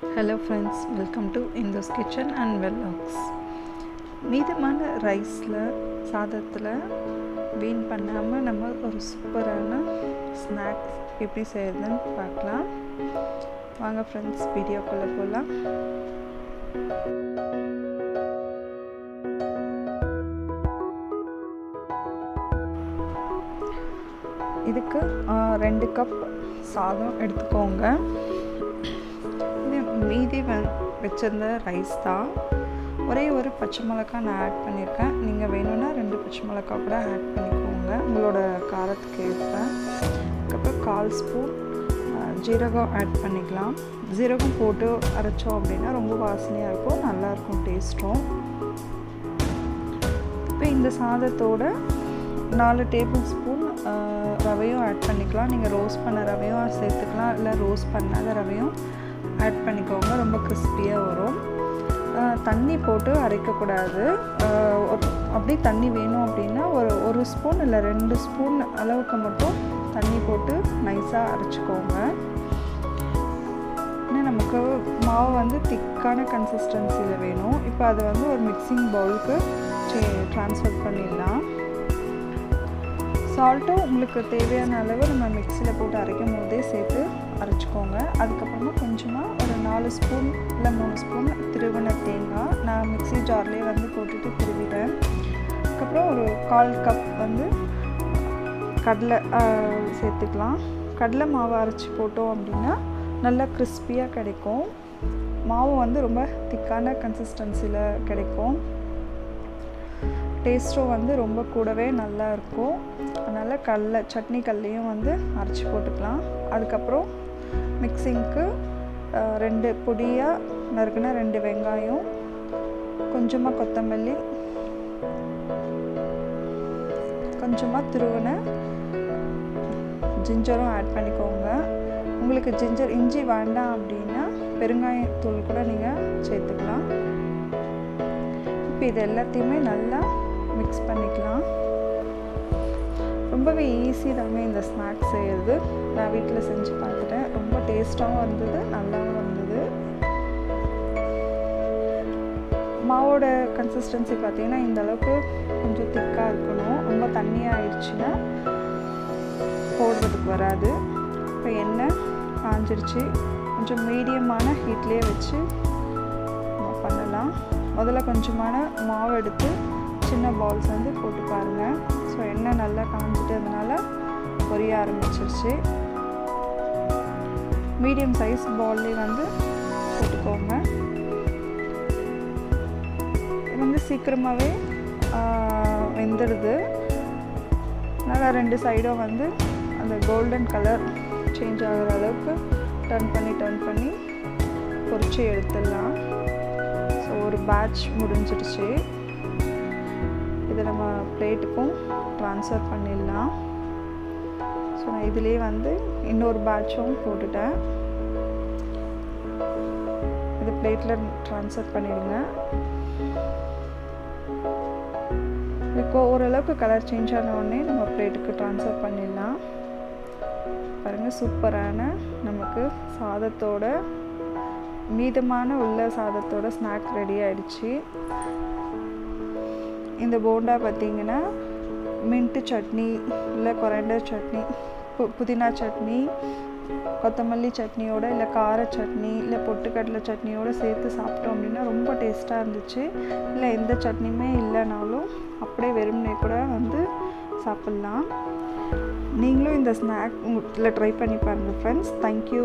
Hello friends, welcome to Indo's Kitchen and Vlogs. மீதமான ரைஸில் சாதத்தில் வீண் பண்ணாமல் நம்ம ஒரு சூப்பரான ஸ்நாக்ஸ் எப்படி செய்யறதுன்னு பார்க்கலாம். வாங்க ஃப்ரெண்ட்ஸ், வீடியோக்குள்ளே போகலாம். இதுக்கு 2 கப் சாதம் எடுத்துக்கோங்க. மீதி வச்சிருந்த ரைஸ் தான். ஒரே ஒரு பச்சை மிளகாய் நான் ஆட் பண்ணியிருக்கேன். நீங்கள் வேணும்னா 2 பச்சை மிளகாய் கூட ஆட் பண்ணிக்கோங்க உங்களோட காரத்துக்கு ஏற்ப. அதுக்கப்புறம் 1/4 ஸ்பூன் ஜீரகம் ஆட் பண்ணிக்கலாம். ஜீரகம் போட்டு அரைச்சோம் அப்படின்னா ரொம்ப வாசனையாக இருக்கும், நல்லாயிருக்கும் டேஸ்ட்டும். இப்போ இந்த சாதத்தோட 4 டேபிள் ஸ்பூன் ரவையும் ஆட் பண்ணிக்கலாம். நீங்கள் ரோஸ்ட் பண்ண ரவையும் சேர்த்துக்கலாம், இல்லை ரோஸ்ட் பண்ணாத ரவையும் ஆட் பண்ணிக்கோங்க. ரொம்ப கிறிஸ்பியாக வரும். தண்ணி போட்டு அரைக்கக்கூடாது. அப்படி தண்ணி வேணும் அப்படின்னா ஒரு ஸ்பூன் இல்லை 2 ஸ்பூன் அளவுக்கு மட்டும் தண்ணி போட்டு நைஸாக அரைச்சிக்கோங்க. இன்னும் நமக்கு மாவு திக்கான கன்சிஸ்டன்சியில் வேணும். இப்போ அதை ஒரு மிக்சிங் பவுலுக்கு ட்ரான்ஸ்ஃபர் பண்ணிடலாம். சால்ட்டும் உங்களுக்கு தேவையான அளவு நம்ம மிக்சியில் போட்டு அரைக்கும் போதே சேர்த்து அரைச்சிக்கோங்க. அதுக்கப்புறமா கொஞ்சமாக ஒரு 4 ஸ்பூன் இல்லை 3 ஸ்பூன் திருவின தேங்காய் நான் மிக்சி ஜார்லேயே போட்டுட்டு திருவிட்டேன். அதுக்கப்புறம் ஒரு 1/4 கப் கடலை சேர்த்துக்கலாம். கடலை மாவு அரைச்சி போட்டோம் அப்படின்னா நல்லா கிறிஸ்பியாக கிடைக்கும். மாவு ரொம்ப திக்கான கன்சிஸ்டன்சியில் கிடைக்கும். டேஸ்ட்டும் ரொம்ப கூடவே நல்லா இருக்கும். அதனால் சட்னி கல்லையும் அரைச்சி போட்டுக்கலாம். அதுக்கப்புறம் மிக்சிங்க்கு 2 பொடியாக நறுக்குன 2 வெங்காயம், கொஞ்சமாக கொத்தமல்லி, கொஞ்சமாக துருவின ஜிஞ்சரும் ஆட் பண்ணிக்கோங்க. உங்களுக்கு இஞ்சி வேண்டாம் அப்படின்னா பெருங்காயத்தூள் கூட நீங்கள் சேர்த்துக்கலாம். இப்போ இது எல்லாத்தையுமே நல்லா மிக்ஸ் பண்ணிக்கலாம். ரொம்பவே ஈஸி தாங்க இந்த ஸ்நாக்ஸ் செய்கிறது. நான் வீட்டில் செஞ்சு பார்த்துட்டேன். ரொம்ப டேஸ்ட்டாகவும் இருந்தது, நல்லாவும் இருந்தது. மாவோட கன்சிஸ்டன்சி பார்த்திங்கன்னா இந்த அளவுக்கு கொஞ்சம் திக்காக இருக்கணும். ரொம்ப தண்ணியாக ஆயிடுச்சுன்னா போடுறதுக்கு வராது. இப்போ எண்ணெய் காஞ்சிருச்சு. கொஞ்சம் மீடியமான ஹீட்லேயே வச்சு பண்ணலாம். முதல்ல கொஞ்சமான மாவு எடுத்து சின்ன பால்ஸ் போட்டு பாருங்கள். ஸோ எண்ணெய் நல்லா காஞ்சிட்டதுனால பொரிய ஆரம்பிச்சிருச்சு. மீடியம் சைஸ் பால்லே போட்டுக்கோங்க. இது சீக்கிரமாகவே வெந்துடுது. நல்லா 2 சைடும் அந்த கோல்டன் கலர் சேஞ்ச் ஆகிற அளவுக்கு டர்ன் பண்ணி பொரிச்சு எடுத்துடலாம். ஸோ ஒரு பேட்ச் முடிஞ்சிடுச்சு. இதை நம்ம பிளேட்டுக்கும் ட்ரான்ஸ்ஃபர் பண்ணிடலாம். ஸோ நான் இதிலே இன்னொரு பேட்சும் போட்டுட்டேன். இது பிளேட்டில் ட்ரான்ஸ்ஃபர் பண்ணிடுங்க. இப்போ ஓரளவுக்கு கலர் சேஞ்ச் ஆன உடனே நம்ம பிளேட்டுக்கு ட்ரான்ஸ்ஃபர் பண்ணிடலாம். பாருங்கள், சூப்பரான நமக்கு சாதத்தோட மீதமான உள்ள சாதத்தோட ஸ்நாக் ரெடி ஆகிடுச்சு. இந்த போண்டா பார்த்திங்கன்னா மின்ட்டு சட்னி இல்லை கொரியாண்டர் சட்னி, புதினா சட்னி, கொத்தமல்லி சட்னியோட இல்லை கார சட்னி இல்லை பொட்டுக்கடலை சட்னியோடு சேர்த்து சாப்பிட்டோம் அப்படின்னா ரொம்ப டேஸ்ட்டாக இருந்துச்சு. இல்லை எந்த சட்னியுமே இல்லைனாலும் அப்படியே வெறுமனே கூட சாப்பிட்லாம். நீங்களும் இந்த ஸ்நாக் ட்ரை பண்ணி பாருங்கள் ஃப்ரெண்ட்ஸ். தேங்க்யூ.